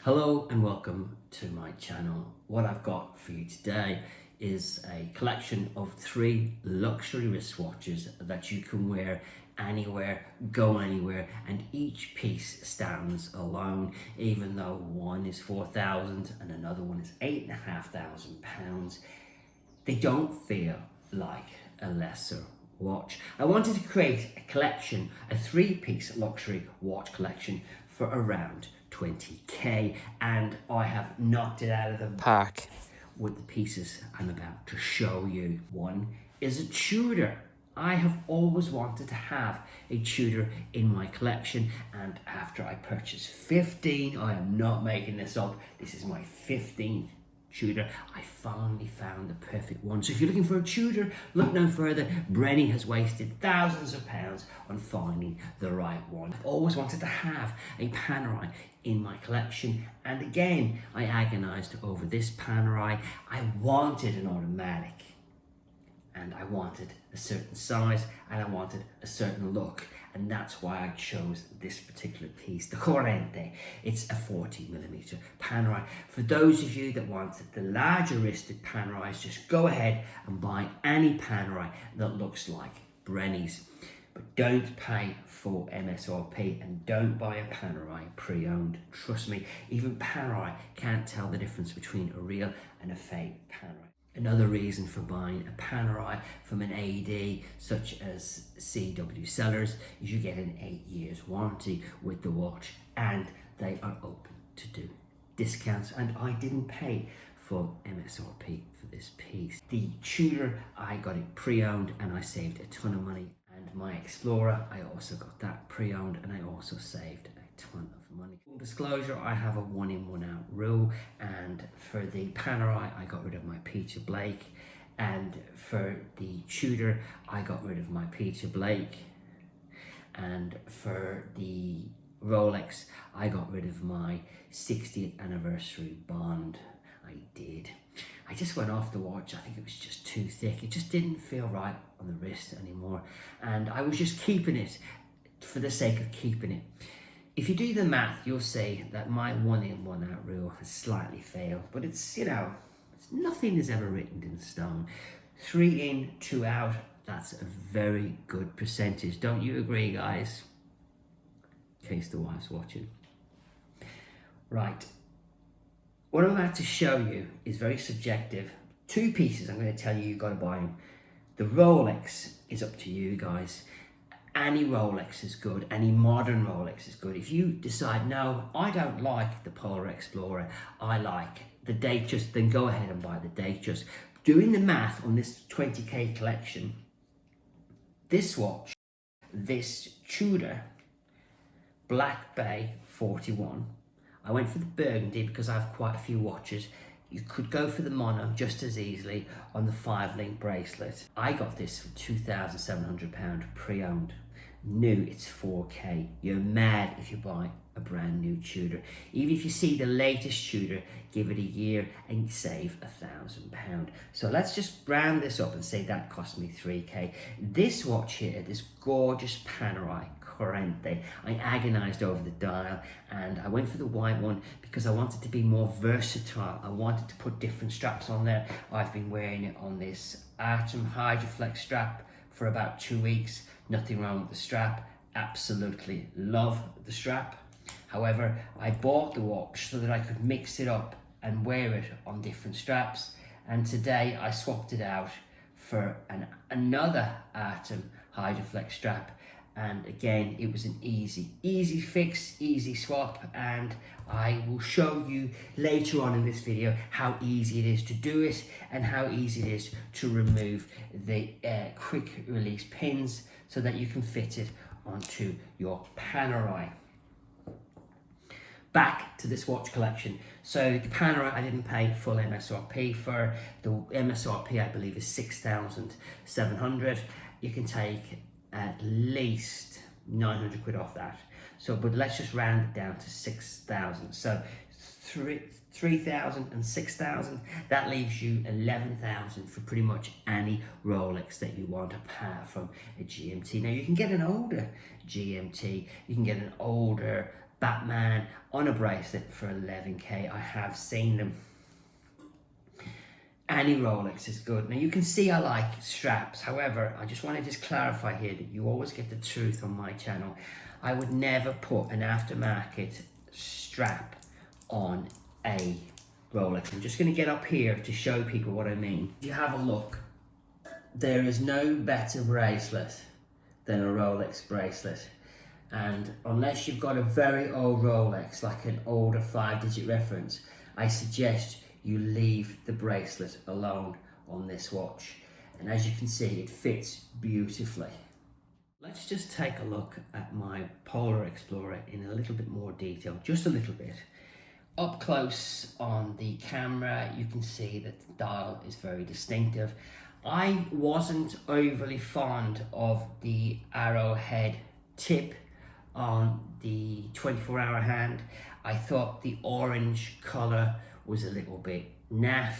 Hello and welcome to my channel. What I've got for you today is a collection of 3 luxury wristwatches that you can wear anywhere, go anywhere, and each piece stands alone, even though one is 4,000 and another one is £8,500. They don't feel like a lesser watch. I wanted to create a collection, a 3-piece luxury watch collection for around 20k, and I have knocked it out of the park with the pieces I'm about to show you. One is a Tudor. I have always wanted to have a Tudor in my collection, and after I purchased 15, I am not making this up, this is my 15th Tudor, I finally found the perfect one. So if you're looking for a Tudor, look no further. Brenny has wasted thousands of pounds on finding the right one. I've always wanted to have a Panerai in my collection, and again I agonized over this Panerai. I wanted an automatic, and I wanted a certain size, and I wanted a certain look, and that's why I chose this particular piece, the Corrente. It's a 40mm Panerai. For those of you that want the larger wristed Panerais, just go ahead and buy any Panerai that looks like Brenny's. But don't pay full MSRP, and don't buy a Panerai pre-owned. Trust me, even Panerai can't tell the difference between a real and a fake Panerai. Another reason for buying a Panerai from an AD such as CW Sellers is you get an 8 years warranty with the watch, and they are open to do discounts, and I didn't pay full MSRP for this piece. The Tudor, I got it pre-owned and I saved a ton of money, and my Explorer, I also got that pre-owned and I also saved a ton of money. Full disclosure, I have a 1 in 1 out rule, and for the Panerai I got rid of my Peter Blake, and for the Tudor I got rid of my Peter Blake, and for the Rolex I got rid of my 60th anniversary Bond. I did. I just went off the watch. I think it was just too thick. It just didn't feel right on the wrist anymore, and I was just keeping it for the sake of keeping it. If you do the math, you'll see that my 1 in 1 out rule has slightly failed, but it's, nothing is ever written in stone. 3 in, 2 out, that's a very good percentage. Don't you agree, guys? In case the wife's watching. Right. What I'm about to show you is very subjective. 2 pieces I'm going to tell you you've got to buy them. The Rolex is up to you, guys. Any Rolex is good, any modern Rolex is good. If you decide, no, I don't like the Polar Explorer, I like the Datejust, then go ahead and buy the Datejust. Doing the math on this 20k collection, this watch, this Tudor Black Bay 41, I went for the burgundy because I have quite a few watches. You could go for the mono just as easily on the 5-link bracelet. I got this for £2,700 pre-owned. New, it's 4k. You're mad if you buy a brand new Tudor. Even if you see the latest Tudor, give it a year and save £1,000. So let's just round this up and say that cost me 3k. This watch here, this gorgeous Panerai Corrente, I agonized over the dial, and I went for the white one because I wanted to be more versatile. I wanted to put different straps on there. I've been wearing it on this Atom Hydroflex strap for about 2 weeks. Nothing wrong with the strap. Absolutely love the strap. However, I bought the watch so that I could mix it up and wear it on different straps. And today I swapped it out for another Atom Hydroflex strap. And again, it was an easy fix, easy swap, and I will show you later on in this video how easy it is to do it and how easy it is to remove the quick release pins so that you can fit it onto your Panerai. Back to this watch collection. So the Panerai I didn't pay full MSRP for. The MSRP I believe is 6,700. You can take at least 900 quid off that. So, but let's just round it down to 6,000. So 3,000 and 6,000, that leaves you 11,000 for pretty much any Rolex that you want apart from a GMT. Now you can get an older GMT, you can get an older Batman on a bracelet for 11k. I have seen them. Any Rolex is good. Now you can see I like straps. However, I just want to just clarify here that you always get the truth on my channel. I would never put an aftermarket strap on a Rolex. I'm just going to get up here to show people what I mean. If you have a look, there is no better bracelet than a Rolex bracelet. And unless you've got a very old Rolex, like an older 5-digit reference, I suggest you leave the bracelet alone on this watch. And as you can see, it fits beautifully. Let's just take a look at my Polar Explorer in a little bit more detail, just a little bit. Up close on the camera, you can see that the dial is very distinctive. I wasn't overly fond of the arrowhead tip on the 24-hour hand. I thought the orange color was a little bit naff,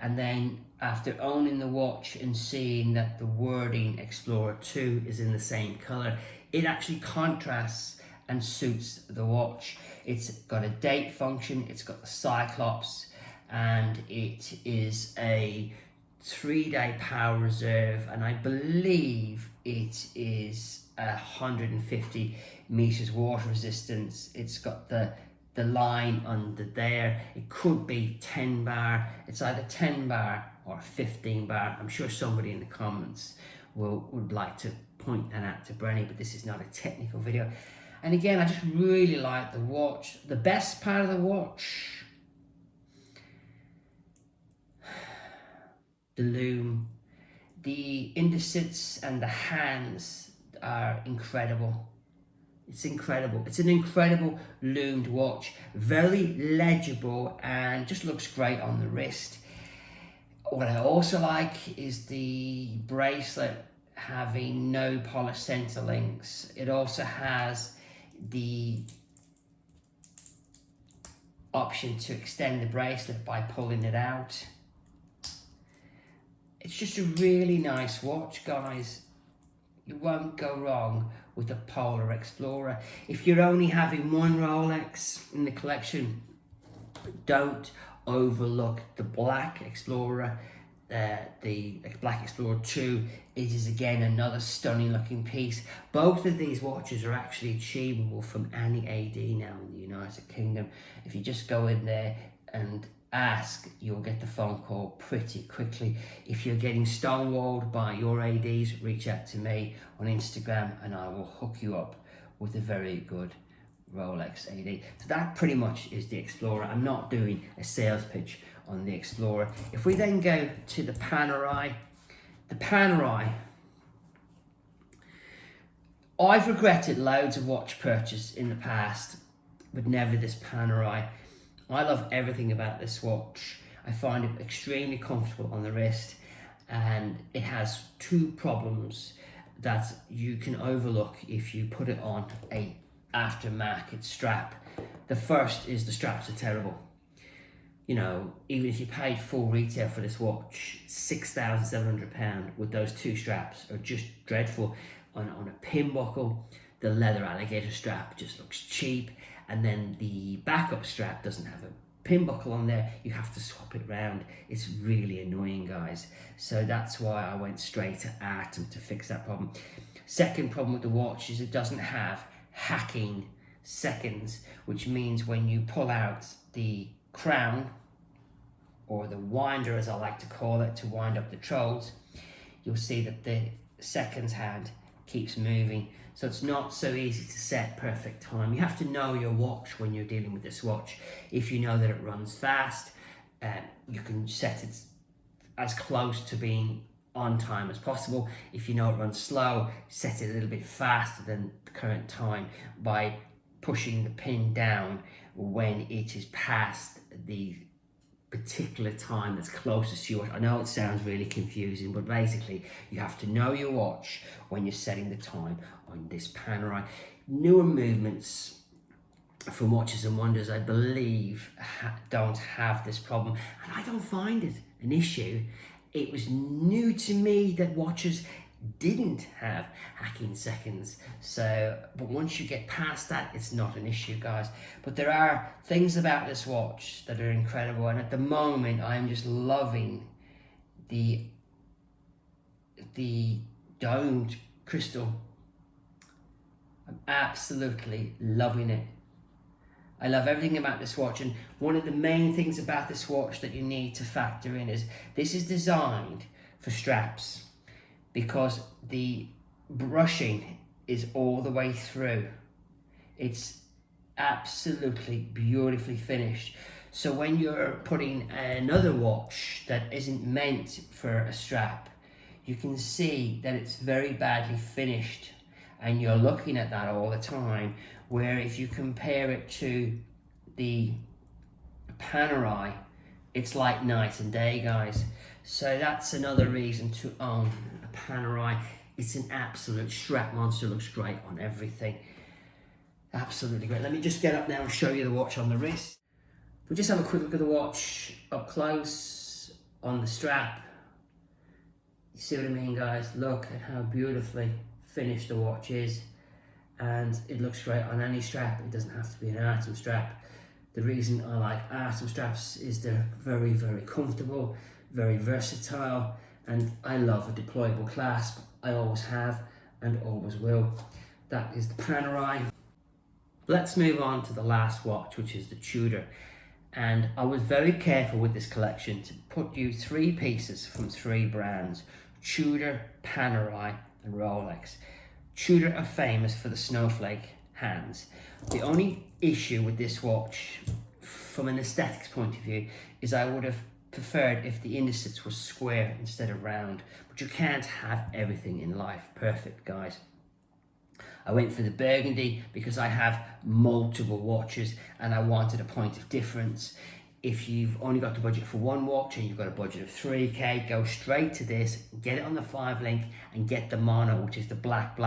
and then after owning the watch and seeing that the wording Explorer 2 is in the same color, it actually contrasts and suits the watch. It's got a date function, it's got the Cyclops, and it is a 3-day power reserve, and I believe it is 150 meters water resistance. It's got the line under there. It could be 10 bar. It's either 10 bar or 15 bar. I'm sure somebody in the comments would like to point that out to Brenny, but this is not a technical video. And again, I just really like the watch. The best part of the watch, the lume. The indicets and the hands are incredible. It's incredible. It's an incredible loomed watch. Very legible and just looks great on the wrist. What I also like is the bracelet having no polished center links. It also has the option to extend the bracelet by pulling it out. It's just a really nice watch, guys. You won't go wrong with a Polar Explorer. If you're only having one Rolex in the collection, don't overlook the Black Explorer. The Black Explorer 2, it is again another stunning looking piece. Both of these watches are actually achievable from any AD now in the United Kingdom. If you just go in there and ask, you'll get the phone call pretty quickly. If you're getting stonewalled by your ADs, reach out to me on Instagram and I will hook you up with a very good Rolex AD. So that pretty much is the Explorer. I'm not doing a sales pitch on the Explorer. If we then go to the Panerai, I've regretted loads of watch purchase in the past, but never this Panerai. I love everything about this watch. I find it extremely comfortable on the wrist, and it has two problems that you can overlook if you put it on a aftermarket strap. The first is the straps are terrible. You know, even if you paid full retail for this watch, £6,700 with those two straps are just dreadful. On a pin buckle, the leather alligator strap just looks cheap, and then the backup strap doesn't have a pin buckle on there. You have to swap it around. It's really annoying, guys. So that's why I went straight to Artem to fix that problem. Second problem with the watch is it doesn't have hacking seconds, which means when you pull out the crown, or the winder as I like to call it, to wind up the trolls, you'll see that the seconds hand keeps moving. So it's not so easy to set perfect time. You have to know your watch when you're dealing with this watch. If you know that it runs fast, you can set it as close to being on time as possible. If you know it runs slow, set it a little bit faster than the current time by pushing the pin down when it is past the particular time that's closest to yours. I know it sounds really confusing, but basically you have to know your watch when you're setting the time on this Panerai. Newer movements from Watches and Wonders, I believe, don't have this problem, and I don't find it an issue. It was new to me that watches didn't have hacking seconds. So, but once you get past that, it's not an issue, guys. But there are things about this watch that are incredible, and at the moment I'm just loving the domed crystal. I'm absolutely loving it. I love everything about this watch, and one of the main things about this watch that you need to factor in is this is designed for straps, because the brushing is all the way through. It's absolutely beautifully finished. So when you're putting another watch that isn't meant for a strap, you can see that it's very badly finished, and you're looking at that all the time. Where if you compare it to the Panerai, it's like night and day, guys. So that's another reason to own a Panerai. It's an absolute strap monster, looks great on everything. Absolutely great. Let me just get up now and show you the watch on the wrist. We'll just have a quick look at the watch up close on the strap. You see what I mean, guys? Look at how beautifully finished the watch is. And it looks great on any strap. It doesn't have to be an Artem strap. The reason I like Artem straps is they're very, very comfortable, very versatile, and I love a deployable clasp. I always have and always will. That is the Panerai. Let's move on to the last watch, which is the Tudor. And I was very careful with this collection to put you 3 pieces from 3 brands: Tudor, Panerai and Rolex. Tudor are famous for the snowflake hands. The only issue with this watch, from an aesthetics point of view, is I would have preferred if the indices were square instead of round. But you can't have everything in life perfect, guys. I went for the burgundy because I have multiple watches and I wanted a point of difference. If you've only got the budget for one watch and you've got a budget of 3K, go straight to this, get it on the 5 link and get the mono, which is the black,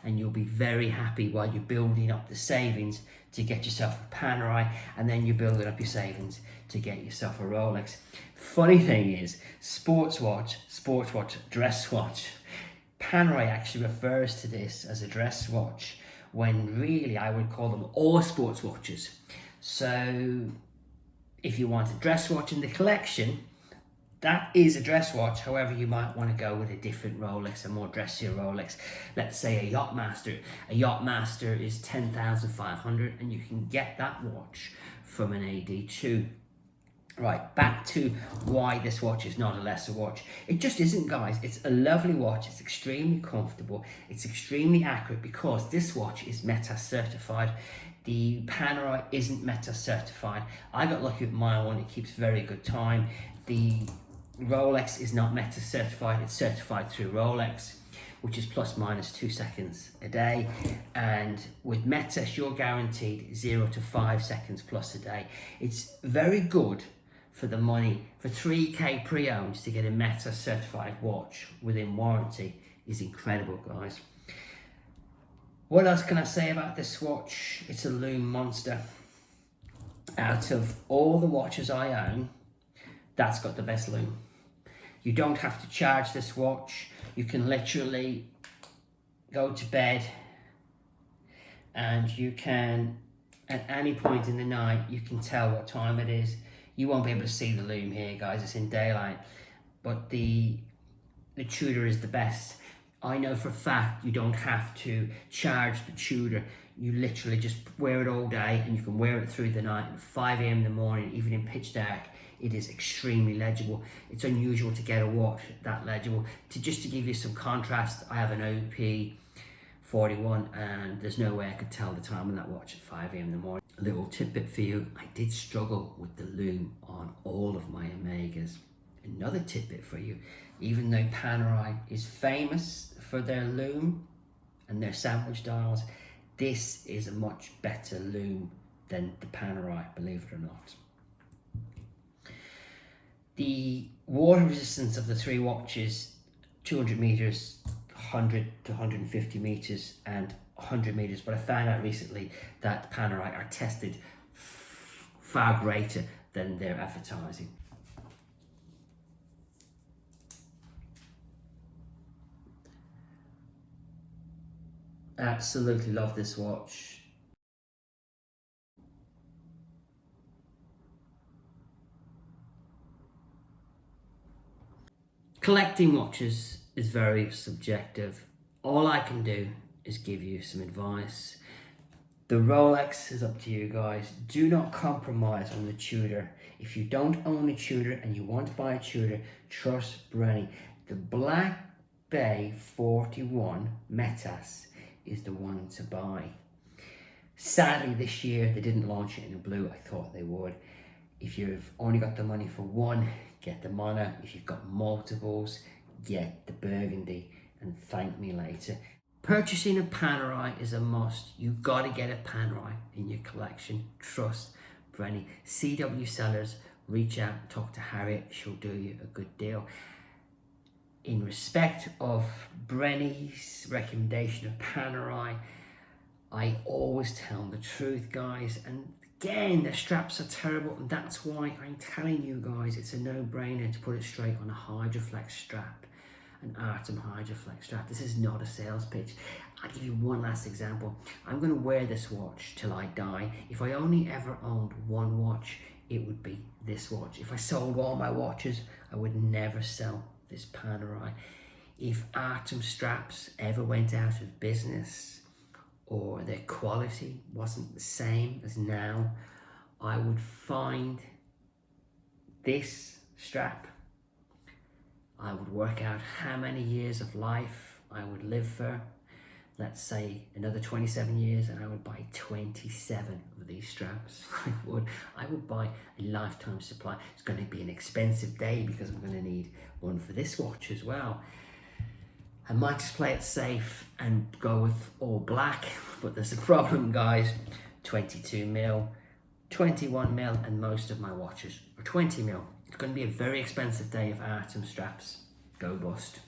and you'll be very happy while you're building up the savings to get yourself a Panerai, and then you're building up your savings to get yourself a Rolex. Funny thing is, sports watch, dress watch. Panerai actually refers to this as a dress watch, when really I would call them all sports watches. So if you want a dress watch in the collection, that is a dress watch. However, you might want to go with a different Rolex, a more dressier Rolex. Let's say a Yachtmaster. A Yachtmaster is 10,500 and you can get that watch from an AD2. Right, back to why this watch is not a lesser watch. It just isn't, guys. It's a lovely watch. It's extremely comfortable. It's extremely accurate because this watch is META certified. The Panerai isn't META certified. I got lucky with my one. It keeps very good time. The Rolex is not META certified. It's certified through Rolex, which is plus minus 2 seconds a day. And with META, you're guaranteed 0 to 5 seconds plus a day. It's very good for the money. For 3K pre-owned to get a META certified watch within warranty is incredible, guys. What else can I say about this watch? It's a lume monster. Out of all the watches I own, that's got the best lume. You don't have to charge this watch. You can literally go to bed and you can, at any point in the night, you can tell what time it is. You won't be able to see the lume here, guys. It's in daylight. But the Tudor is the best. I know for a fact you don't have to charge the Tudor. You literally just wear it all day and you can wear it through the night. At 5 AM in the morning, even in pitch dark, it is extremely legible. It's unusual to get a watch that legible. Just to give you some contrast, I have an OP41 and there's no way I could tell the time on that watch at 5 AM in the morning. A little tidbit for you, I did struggle with the lume on all of my Omegas. Another tidbit for you, even though Panerai is famous for their lume and their sandwich dials, this is a much better lume than the Panerai, believe it or not. The water resistance of the 3 watches, 200 meters, 100 to 150 meters and 100 meters, but I found out recently that Panerai are tested far greater than their advertising. Absolutely love this watch. Collecting watches is very subjective. All I can do is give you some advice. The Rolex is up to you guys. Do not compromise on the Tudor. If you don't own a Tudor and you want to buy a Tudor, trust Brenny. The Black Bay 41 Metas is the one to buy. Sadly, this year they didn't launch it in a blue. I thought they would. If you've only got the money for one, get the mono. If you've got multiples, get the burgundy and thank me later. Purchasing a Panerai is a must. You've got to get a Panerai in your collection. Trust Brenny. CW sellers, reach out, talk to Harriet. She'll do you a good deal. In respect of Brenny's recommendation of Panerai, I always tell the truth, guys. And again, the straps are terrible, and that's why I'm telling you guys it's a no-brainer to put it straight on a Hydroflex strap, an Artem Hydroflex strap. This is not a sales pitch. I'll give you one last example. I'm going to wear this watch till I die. If I only ever owned one watch, it would be this watch. If I sold all my watches, I would never sell this Panerai. If Artem straps ever went out of business, or their quality wasn't the same as now, I would find this strap. I would work out how many years of life I would live for. Let's say another 27 years, and I would buy 27 of these straps. I would buy a lifetime supply. It's going to be an expensive day because I'm going to need one for this watch as well. I might just play it safe and go with all black, but there's a problem, guys. 22 mil, 21 mil, and most of my watches are 20 mil. It's going to be a very expensive day if Artem straps go bust.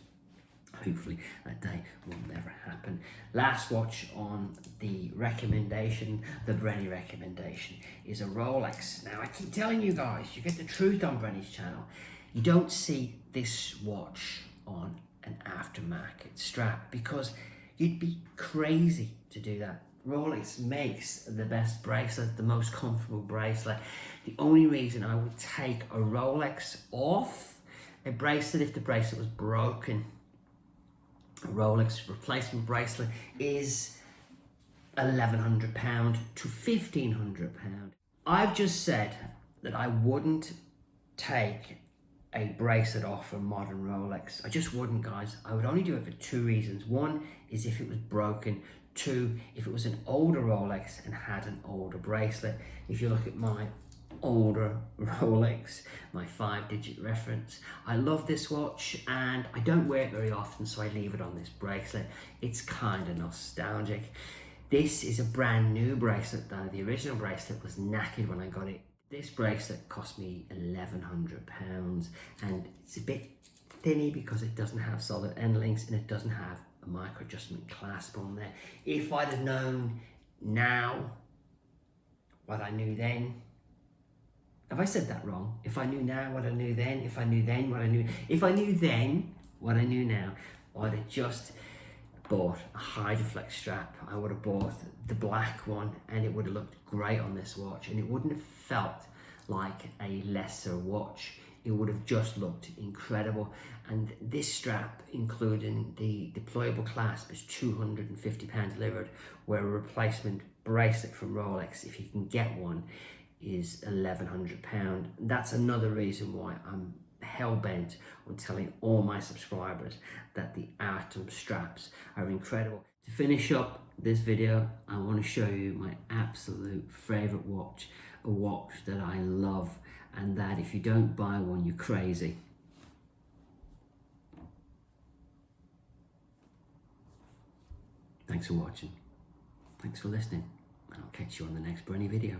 Hopefully that day will never happen. Last watch on the recommendation, the Brenny recommendation, is a Rolex. Now I keep telling you guys, you get the truth on Brenny's channel. You don't see this watch on an aftermarket strap because you'd be crazy to do that. Rolex makes the best bracelet, the most comfortable bracelet. The only reason I would take a Rolex off a bracelet if the bracelet was broken. A Rolex replacement bracelet is £1,100 to £1,500. I've just said that I wouldn't take a bracelet off a modern Rolex. I just wouldn't, guys. I would only do it for two reasons. One is if it was broken. Two, if it was an older Rolex and had an older bracelet. If you look at my older Rolex, my 5-digit reference, I love this watch and I don't wear it very often, so I leave it on this bracelet. It's kind of nostalgic. This is a brand new bracelet though. The original bracelet was knackered when I got it. This bracelet cost me £1,100 and it's a bit thinny because it doesn't have solid end links and it doesn't have a micro adjustment clasp on there. If I'd have known now what I knew then, have I said that wrong? If I knew now what I knew then, if I knew then what I knew, if I knew then what I knew now, I'd have just bought a Hydroflex strap. I would have bought the black one and it would have looked great on this watch and it wouldn't have felt like a lesser watch. It would have just looked incredible. And this strap, including the deployable clasp, is £250 delivered, where a replacement bracelet from Rolex, if you can get one, is £1,100. That's another reason why I'm hell-bent on telling all my subscribers that the Artem straps are incredible. To finish up this video, I want to show you my absolute favorite watch, a watch that I love, and that if you don't buy one, you're crazy. Thanks for watching. Thanks for listening. And I'll catch you on the next Brenny video.